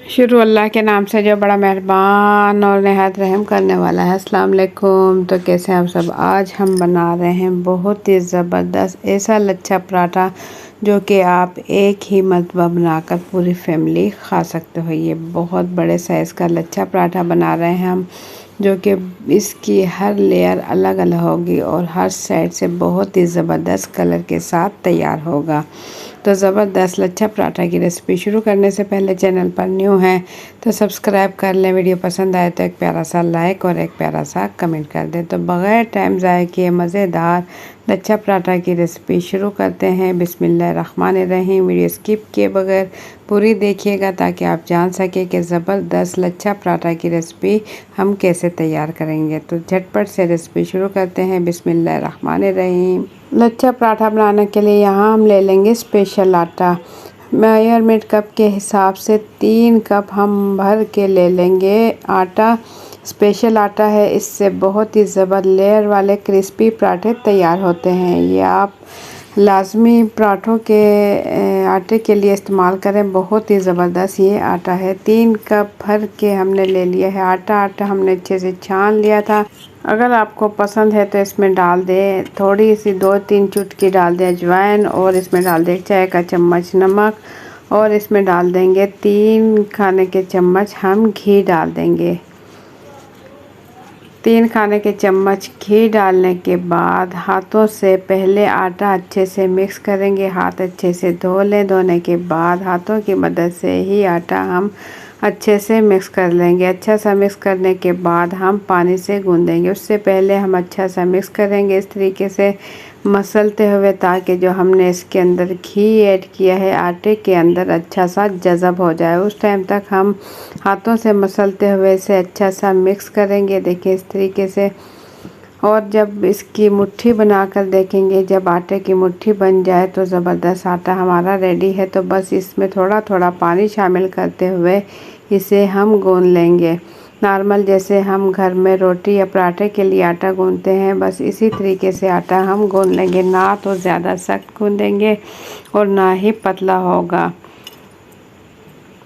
शुरू अल्लाह के नाम से जो बड़ा मेहरबान और नहायत रहम करने वाला है। अस्सलाम वालेकुम। तो कैसे हैं आप सब। आज हम बना रहे हैं बहुत ही ज़बरदस्त ऐसा लच्छा पराठा जो कि आप एक ही मरतबा बनाकर पूरी फैमिली खा सकते हो। ये बहुत बड़े साइज़ का लच्छा पराठा बना रहे हैं हम, जो कि इसकी हर लेयर अलग अलग होगी और हर साइड से बहुत ही ज़बरदस्त कलर के साथ तैयार होगा। तो ज़बरदस्त लच्छा पराठा की रेसिपी शुरू करने से पहले चैनल पर न्यू हैं तो सब्सक्राइब कर लें। वीडियो पसंद आए तो एक प्यारा सा लाइक और एक प्यारा सा कमेंट कर दें। तो बग़ैर टाइम ज़ाय किए मज़ेदार लच्छा पराठा की रेसिपी शुरू करते हैं। बिस्मिल्लाहिर्रहमानिर्रहीम। वीडियो स्किप किए बगैर पूरी देखिएगा ताकि आप जान सकें कि ज़बरदस्त लच्छा पराठा की रेसिपी हम कैसे तैयार करेंगे। तो झटपट से रेसिपी शुरू करते हैं। बिस्मिल्लाहिर्रहमानिर्रहीम। लच्छा पराठा बनाने के लिए यहाँ हम ले लेंगे स्पेशल आटा। मेजरमेंट कप के हिसाब से 3 कप हम भर के ले लेंगे आटा। स्पेशल आटा है, इससे बहुत ही ज़बरदस्त लेयर वाले क्रिस्पी पराठे तैयार होते हैं। ये आप लाजमी पराठों के आटे के लिए इस्तेमाल करें। बहुत ही ज़बरदस्त ये आटा है। 3 कप भर के हमने ले लिया है आटा हमने अच्छे से छान लिया था। अगर आपको पसंद है तो इसमें डाल दें थोड़ी सी 2-3 चुटकी डाल दें अजवाइन, और इसमें डाल दें 1 चाय का चम्मच नमक, और इसमें डाल देंगे 3 खाने के चम्मच हम घी डाल देंगे। 3 खाने के चम्मच घी डालने के बाद हाथों से पहले आटा अच्छे से मिक्स करेंगे। हाथ अच्छे से धो लें। धोने के बाद हाथों की मदद से ही आटा हम अच्छे से मिक्स कर लेंगे। अच्छा सा मिक्स करने के बाद हम पानी से गूंदेंगे। उससे पहले हम अच्छा सा मिक्स करेंगे इस तरीके से मसलते हुए, ताकि जो हमने इसके अंदर घी ऐड किया है आटे के अंदर अच्छा सा जज़ब हो जाए। उस टाइम तक हम हाथों से मसलते हुए इसे अच्छा सा मिक्स करेंगे। देखिए इस तरीके से। और जब इसकी मुट्ठी बनाकर देखेंगे, जब आटे की मुट्ठी बन जाए तो ज़बरदस्त आटा हमारा रेडी है। तो बस इसमें थोड़ा थोड़ा पानी शामिल करते हुए इसे हम गूंद लेंगे। नॉर्मल जैसे हम घर में रोटी या पराठे के लिए आटा गूंदते हैं, बस इसी तरीके से आटा हम गूंद लेंगे। ना तो ज़्यादा सख्त गूंदेंगे और ना ही पतला होगा।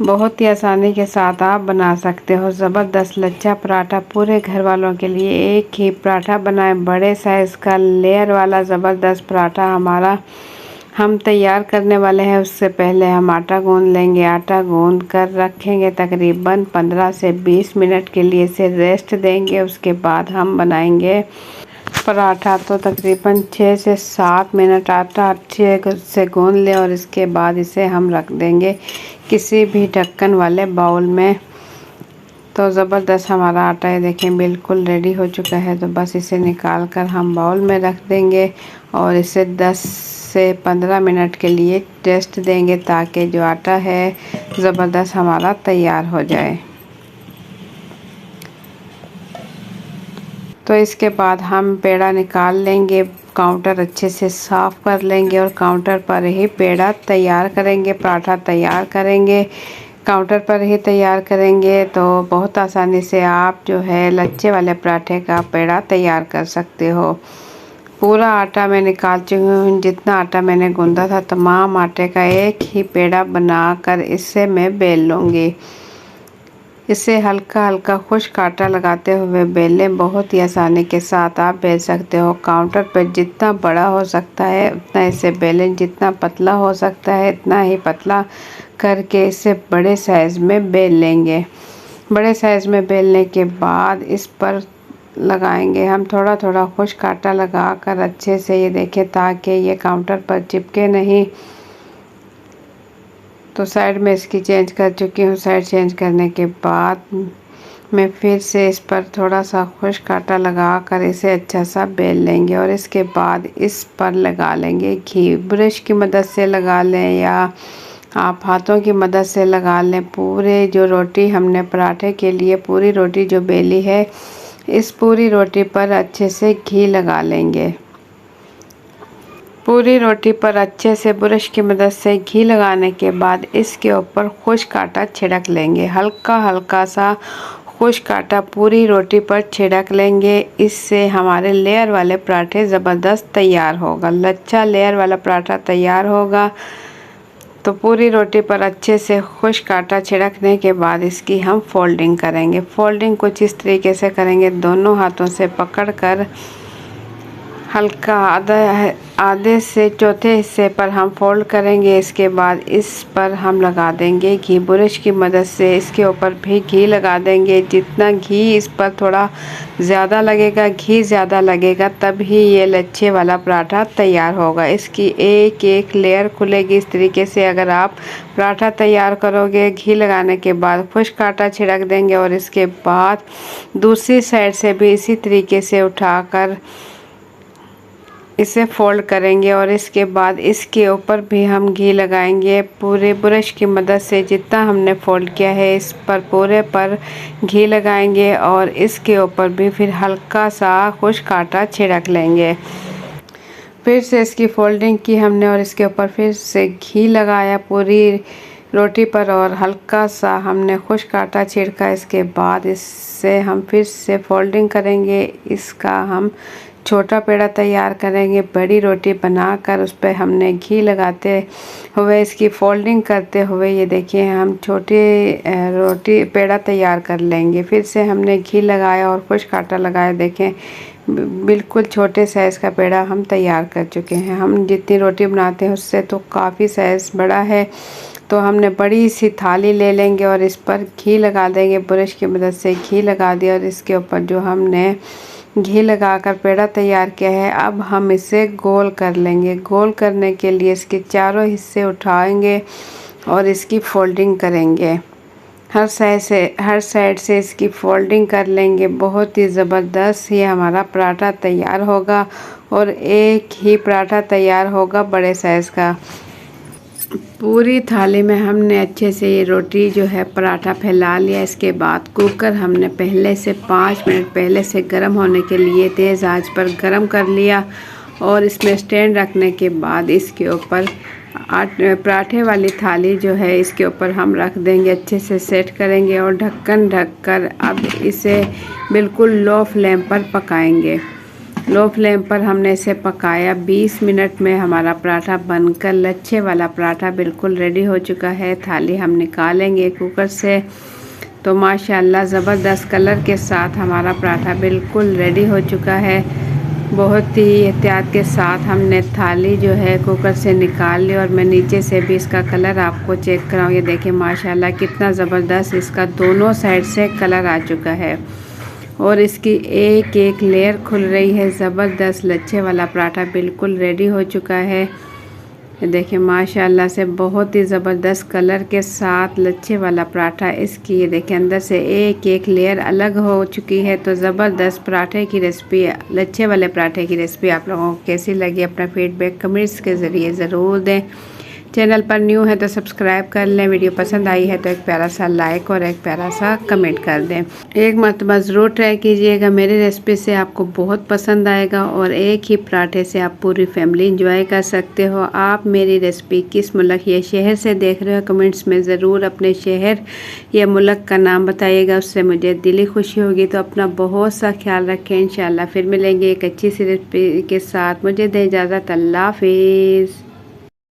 बहुत ही आसानी के साथ आप बना सकते हो ज़बरदस्त लच्छा पराठा। पूरे घर वालों के लिए एक ही पराठा बनाएं। बड़े साइज़ का लेयर वाला ज़बरदस्त पराठा हमारा हम तैयार करने वाले हैं। उससे पहले हम आटा गूंद लेंगे। आटा गूंद कर रखेंगे तकरीबन 15 से 20 मिनट के लिए, इसे रेस्ट देंगे। उसके बाद हम बनाएंगे पराठा। तो तकरीबन 6 से 7 मिनट आटा अच्छे से गूंद लें और इसके बाद इसे हम रख देंगे किसी भी ढक्कन वाले बाउल में। तो ज़बरदस्त हमारा आटा है देखें बिल्कुल रेडी हो चुका है। तो बस इसे निकाल कर हम बाउल में रख देंगे और इसे 10 से 15 मिनट के लिए रेस्ट देंगे, ताकि जो आटा है ज़बरदस्त हमारा तैयार हो जाए। तो इसके बाद हम पेड़ा निकाल लेंगे। काउंटर अच्छे से साफ़ कर लेंगे और काउंटर पर ही पेड़ा तैयार करेंगे, पराठा तैयार करेंगे। काउंटर पर ही तैयार करेंगे तो बहुत आसानी से आप जो है लच्छे वाले पराठे का पेड़ा तैयार कर सकते हो। पूरा आटा मैं निकाल चुकी हूँ। जितना आटा मैंने गूंदा था तमाम आटे का एक ही पेड़ा बनाकर इससे मैं बेल लूँगी। इसे हल्का हल्का खुश्क आटा लगाते हुए बेलें। बहुत ही आसानी के साथ आप बेल सकते हो। काउंटर पर जितना बड़ा हो सकता है उतना इसे बेलें, जितना पतला हो सकता है इतना ही पतला करके इसे बड़े साइज़ में बेल लेंगे। बड़े साइज़ में बेलने के बाद इस पर लगाएंगे हम थोड़ा थोड़ा खुश्क आटा लगा कर अच्छे से, ये देखें, ताकि ये काउंटर पर चिपके नहीं। तो साइड में इसकी चेंज कर चुकी हूँ। साइड चेंज करने के बाद मैं फिर से इस पर थोड़ा सा खुश्क आटा लगा कर इसे अच्छा सा बेल लेंगे और इसके बाद इस पर लगा लेंगे घी। ब्रश की मदद से लगा लें या आप हाथों की मदद से लगा लें। पूरे जो रोटी हमने पराठे के लिए पूरी रोटी जो बेली है, इस पूरी रोटी पर अच्छे से घी लगा लेंगे। पूरी रोटी पर अच्छे से ब्रश की मदद से घी लगाने के बाद इसके ऊपर खुश्क आटा छिड़क लेंगे। हल्का हल्का सा खुश्क आटा पूरी रोटी पर छिड़क लेंगे। इससे हमारे लेयर वाले पराठे ज़बरदस्त तैयार होगा। लच्छा लेयर वाला पराठा तैयार होगा। तो पूरी रोटी पर अच्छे से खुश्क आटा छिड़कने के बाद इसकी हम फोल्डिंग करेंगे। फोल्डिंग कुछ इस तरीके से करेंगे, दोनों हाथों से पकड़कर हल्का आधे से चौथे हिस्से पर हम फोल्ड करेंगे। इसके बाद इस पर हम लगा देंगे घी, ब्रश की मदद से इसके ऊपर भी घी लगा देंगे। जितना घी इस पर थोड़ा ज़्यादा लगेगा, घी ज़्यादा लगेगा, तब ही ये लच्छे वाला पराठा तैयार होगा। इसकी एक एक लेयर खुलेगी इस तरीके से। अगर आप पराठा तैयार करोगे, घी लगाने के बाद खुश्क आटा छिड़क देंगे और इसके बाद दूसरी साइड से भी इसी तरीके से उठाकर इसे फोल्ड करेंगे और इसके बाद इसके ऊपर भी हम घी लगाएंगे। पूरे ब्रश की मदद से जितना हमने फोल्ड किया है इस पर पूरे पर घी लगाएंगे और इसके ऊपर भी फिर हल्का सा खुश्क आटा छिड़क लेंगे। फिर से इसकी फोल्डिंग की हमने और इसके ऊपर फिर से घी लगाया पूरी रोटी पर और हल्का सा हमने खुश्क आटा छिड़का। इसके बाद इससे हम फिर से फोल्डिंग करेंगे। इसका हम छोटा पेड़ा तैयार करेंगे। बड़ी रोटी बनाकर उस पर हमने घी लगाते हुए इसकी फोल्डिंग करते हुए ये देखिए हम छोटी रोटी पेड़ा तैयार कर लेंगे। फिर से हमने घी लगाया और खुश्क आटा लगाया। देखें बिल्कुल छोटे साइज़ का पेड़ा हम तैयार कर चुके हैं। हम जितनी रोटी बनाते हैं उससे तो काफ़ी साइज़ बड़ा है, तो हमने बड़ी सी थाली ले लेंगे और इस पर घी लगा देंगे। ब्रश की मदद से घी लगा दिया और इसके ऊपर जो हमने घी लगाकर पेड़ा तैयार किया है, अब हम इसे गोल कर लेंगे। गोल करने के लिए इसके चारों हिस्से उठाएंगे और इसकी फोल्डिंग करेंगे। हर साइड से इसकी फोल्डिंग कर लेंगे। बहुत ही ज़बरदस्त ये हमारा पराठा तैयार होगा और एक ही पराठा तैयार होगा बड़े साइज़ का। पूरी थाली में हमने अच्छे से ये रोटी जो है पराठा फैला लिया। इसके बाद कुकर हमने पहले से 5 मिनट पहले से गर्म होने के लिए तेज़ आंच पर गर्म कर लिया और इसमें स्टैंड रखने के बाद इसके ऊपर पराठे वाली थाली जो है इसके ऊपर हम रख देंगे, अच्छे से सेट करेंगे और ढक्कन ढककर अब इसे बिल्कुल लो फ्लेम पर पकाएंगे। लो फ्लेम पर हमने इसे पकाया। 20 मिनट में हमारा पराठा बनकर लच्छे वाला पराठा बिल्कुल रेडी हो चुका है। थाली हम निकालेंगे कुकर से तो माशाल्लाह ज़बरदस्त कलर के साथ हमारा पराठा बिल्कुल रेडी हो चुका है। बहुत ही एहतियात के साथ हमने थाली जो है कुकर से निकाल ली और मैं नीचे से भी इसका कलर आपको चेक कराऊँ। ये देखें माशाल्लाह कितना ज़बरदस्त इसका दोनों साइड से कलर आ चुका है और इसकी एक एक लेयर खुल रही है। ज़बरदस्त लच्छे वाला पराठा बिल्कुल रेडी हो चुका है। ये देखिए माशाल्लाह से बहुत ही ज़बरदस्त कलर के साथ लच्छे वाला पराठा। इसकी ये देखिए अंदर से एक एक लेयर अलग हो चुकी है। तो ज़बरदस्त पराठे की रेसिपी, लच्छे वाले पराठे की रेसिपी आप लोगों को कैसी लगी अपना फीडबैक कमेंट्स के ज़रिए ज़रूर दें। चैनल पर न्यू है तो सब्सक्राइब कर लें। वीडियो पसंद आई है तो एक प्यारा सा लाइक और एक प्यारा सा कमेंट कर दें। एक मरतबा ज़रूर ट्राई कीजिएगा, मेरी रेसिपी से आपको बहुत पसंद आएगा और एक ही पराठे से आप पूरी फैमिली इंजॉय कर सकते हो। आप मेरी रेसिपी किस मुल्क या शहर से देख रहे हो कमेंट्स में ज़रूर अपने शहर या मुल्क का नाम बताइएगा, उससे मुझे दिली खुशी होगी। तो अपना बहुत सा ख्याल रखें। इंशाल्लाह फिर मिलेंगे एक अच्छी सी रेसिपी के साथ। मुझे दें इजाज़त। अल्लाह हाफिज़।